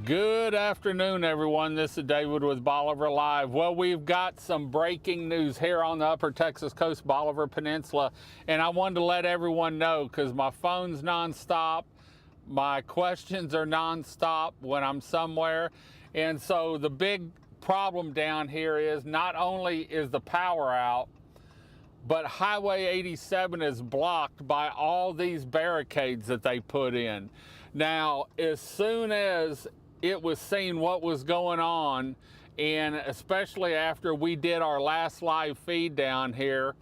Good afternoon, everyone. This is David with Bolivar Live. Well, we've got some breaking news here on the Upper Texas Coast, Bolivar Peninsula, and I wanted to let everyone know because my phone's nonstop, my questions are nonstop when I'm somewhere, and so the big problem down here is not only is the power out, but Highway 87 is blocked by all these barricades that they put in. Now, as soon as it was seen what was going on, and especially after we did our last live feed down here,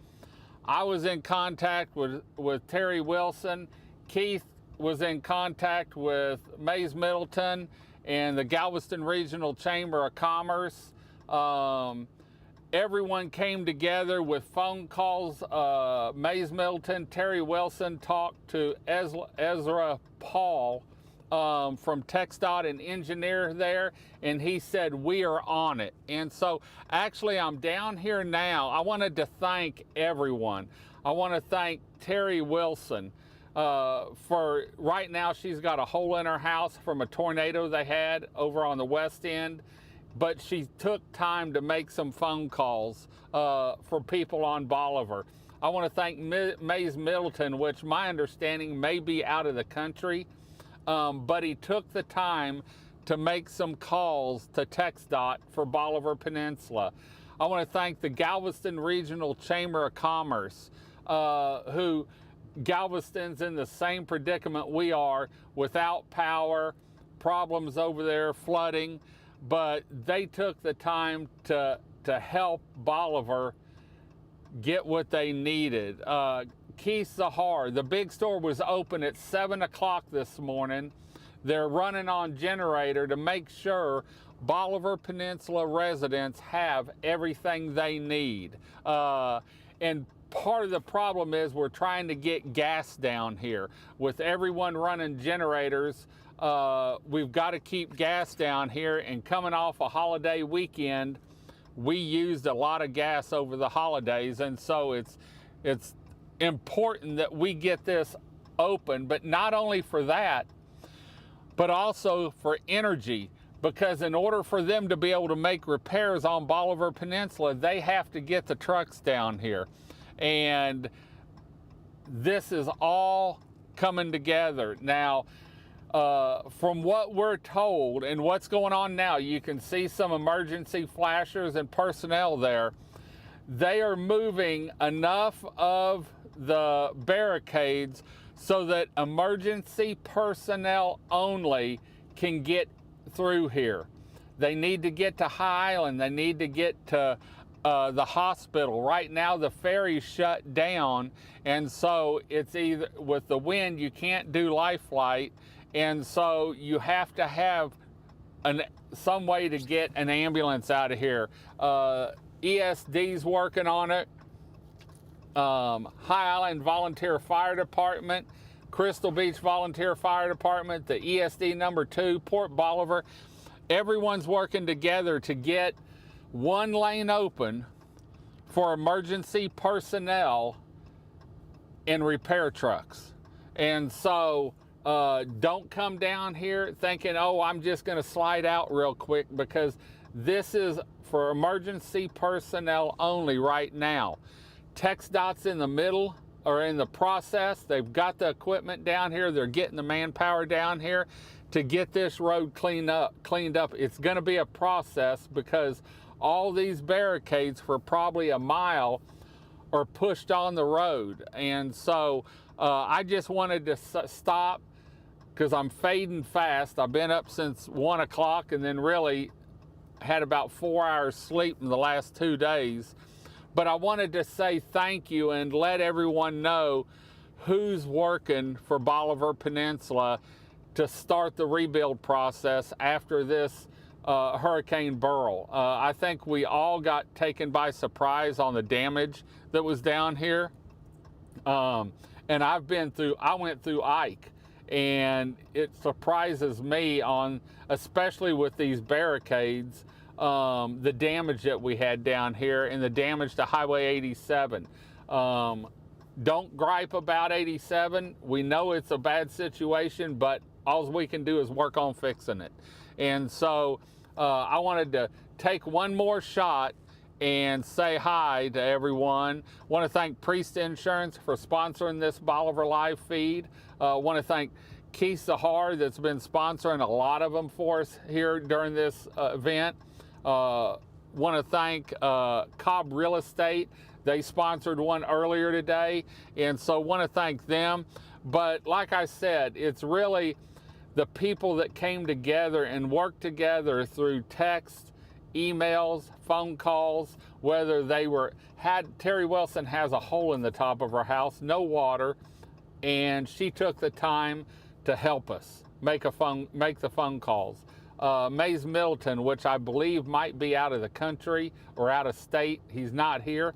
I was in contact with Terry Wilson. Keith was in contact with Mays Middleton and the Galveston Regional Chamber of Commerce. Everyone came together with phone calls. Mays Middleton, Terry Wilson talked to Ezra Paul from TxDOT, an engineer there, and he said, we are on it. And so actually I'm down here now. I wanted to thank everyone. I want to thank Terry Wilson for right now. She's got a hole in her house from a tornado they had over on the west end, but she took time to make some phone calls for people on Bolivar. I want to thank Mays Middleton, which my understanding may be out of the country, but he took the time to make some calls to TxDOT for Bolivar Peninsula. I want to thank the Galveston Regional Chamber of Commerce, who Galveston's in the same predicament we are, without power, problems over there, flooding, but they took the time to help Bolivar get what they needed. Keith Zahar, the big store was open at 7 o'clock this morning. They're running on generator to make sure Bolivar Peninsula residents have everything they need. And part of the problem is we're trying to get gas down here. With everyone running generators, we've got to keep gas down here, and coming off a holiday weekend, we used a lot of gas over the holidays, and so it's important that we get this open, but not only for that, but also for energy, because in order for them to be able to make repairs on Bolivar Peninsula, they have to get the trucks down here. And this is all coming together. Now, from what we're told and what's going on now, you can see some emergency flashers and personnel there. They are moving enough of the barricades so that emergency personnel only can get through here. They need to get to Highland. They need to get to the hospital. Right now the ferry's shut down, and so it's either with the wind you can't do life flight, and so you have to have some way to get an ambulance out of here. ESD's working on it. High Island Volunteer Fire Department, Crystal Beach Volunteer Fire Department, the ESD number 2, Port Bolivar. Everyone's working together to get one lane open for emergency personnel and repair trucks. And so don't come down here thinking, oh, I'm just going to slide out real quick, because this is for emergency personnel only right now. TxDOT's in the middle, or in the process. They've got the equipment down here. They're getting the manpower down here to get this road cleaned up. It's going to be a process, because all these barricades for probably a mile are pushed on the road. And so I just wanted to stop, because I'm fading fast. I've been up since 1 o'clock and then really had about 4 hours sleep in the last 2 days. But I wanted to say thank you and let everyone know who's working for Bolivar Peninsula to start the rebuild process after this Hurricane Beryl. I think we all got taken by surprise on the damage that was down here. And I went through Ike, and it surprises me especially with these barricades, the damage that we had down here and the damage to Highway 87. Don't gripe about 87. We know it's a bad situation, but all we can do is work on fixing it. And so I wanted to take one more shot and say hi to everyone. Want to thank Priest Insurance for sponsoring this Bolivar Live feed. Want to thank Keith Zahar that's been sponsoring a lot of them for us here during this event. Want to thank Cobb Real Estate. They sponsored one earlier today, and so want to thank them. But like I said, it's really the people that came together and worked together through text, emails, phone calls, whether they had Terry Wilson has a hole in the top of her house, no water, and she took the time to help us make the phone calls. Mays Middleton, which I believe might be out of the country or out of state, he's not here.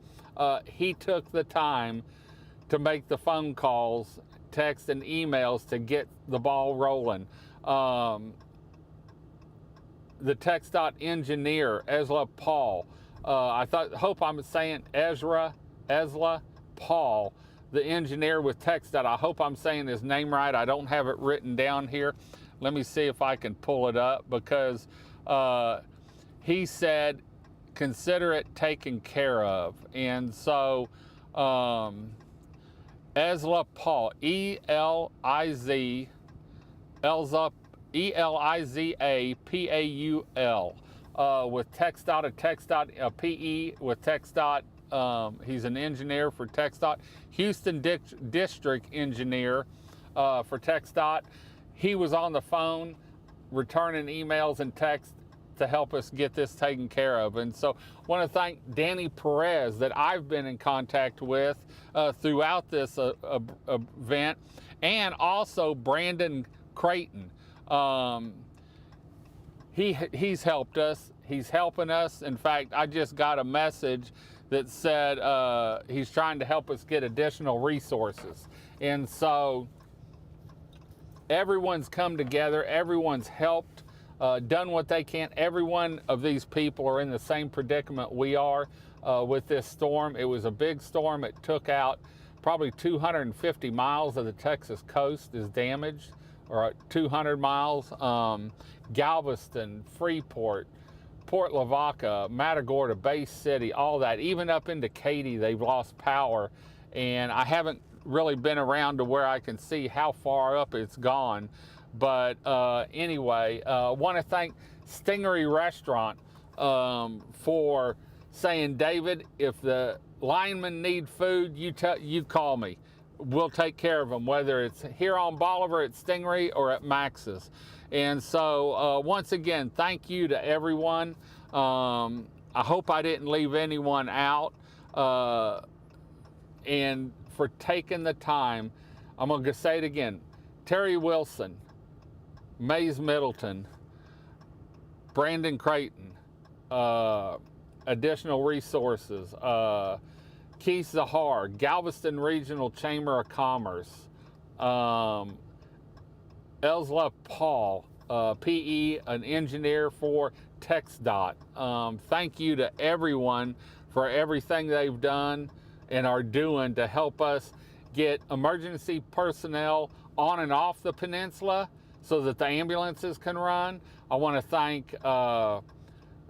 He took the time to make the phone calls, text and emails to get the ball rolling. The TxDOT engineer, Ezra Paul. Hope I'm saying Ezra Paul, the engineer with TxDOT. I hope I'm saying his name right. I don't have it written down here. Let me see if I can pull it up, because he said, consider it taken care of. And so Ezra Paul, Eliza Paul, with TxDOT, a TxDOT PE with TxDOT. He's an engineer for TxDOT, Houston District engineer for TxDOT. He was on the phone returning emails and texts to help us get this taken care of. And so I want to thank Danny Perez that I've been in contact with throughout this event, and also Brandon Creighton. He's helped us. He's helping us. In fact, I just got a message that said he's trying to help us get additional resources. And so everyone's come together. Everyone's helped, done what they can. Every one of these people are in the same predicament we are with this storm. It was a big storm. It took out probably 250 miles of the Texas coast is damaged, or 200 miles. Galveston, Freeport, Port Lavaca, Matagorda, Bay City, all that, even up into Katy, they've lost power. And I haven't really been around to where I can see how far up it's gone. But anyway, want to thank Stingery Restaurant for saying, David, if the linemen need food, you call me. We'll take care of them, whether it's here on Bolivar at Stingery or at Max's. And so once again, thank you to everyone. I hope I didn't leave anyone out. And for taking the time, I'm going to say it again. Terry Wilson, Mays Middleton, Brandon Creighton, additional resources, Keith Zahar, Galveston Regional Chamber of Commerce, Ezra Paul, PE, an engineer for TxDOT. Thank you to everyone for everything they've done and are doing to help us get emergency personnel on and off the peninsula so that the ambulances can run. I want to thank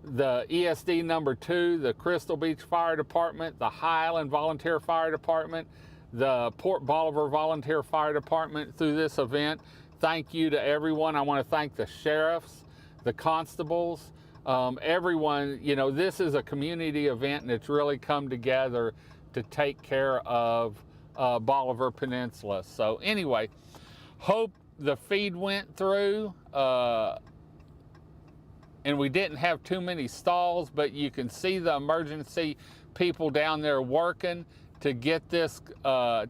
the ESD number 2, the Crystal Beach Fire Department, the Highland Volunteer Fire Department, the Port Bolivar Volunteer Fire Department through this event. Thank you to everyone. I want to thank the sheriffs, the constables, everyone. You know, this is a community event, and it's really come together to take care of Bolivar Peninsula. So anyway, hope the feed went through. And we didn't have too many stalls, but you can see the emergency people down there working to get this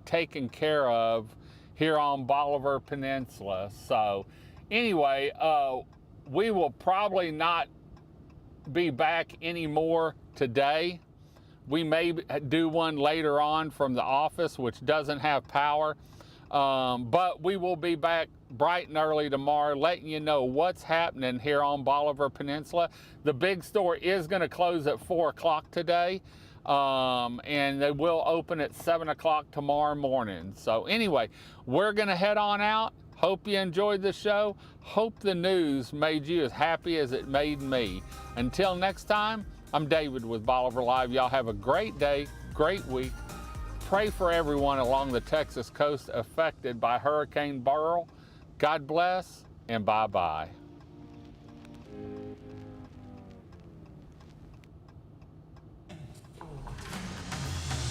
taken care of here on Bolivar Peninsula. So anyway, we will probably not be back anymore today. We may do one later on from the office, which doesn't have power. But we will be back bright and early tomorrow, letting you know what's happening here on Bolivar Peninsula. The big store is going to close at 4 o'clock today, and they will open at 7 o'clock tomorrow morning. So anyway, we're going to head on out. Hope you enjoyed the show. Hope the news made you as happy as it made me. Until next time, I'm David with Bolivar Live. Y'all have a great day, great week. Pray for everyone along the Texas coast affected by Hurricane Beryl. God bless and bye-bye.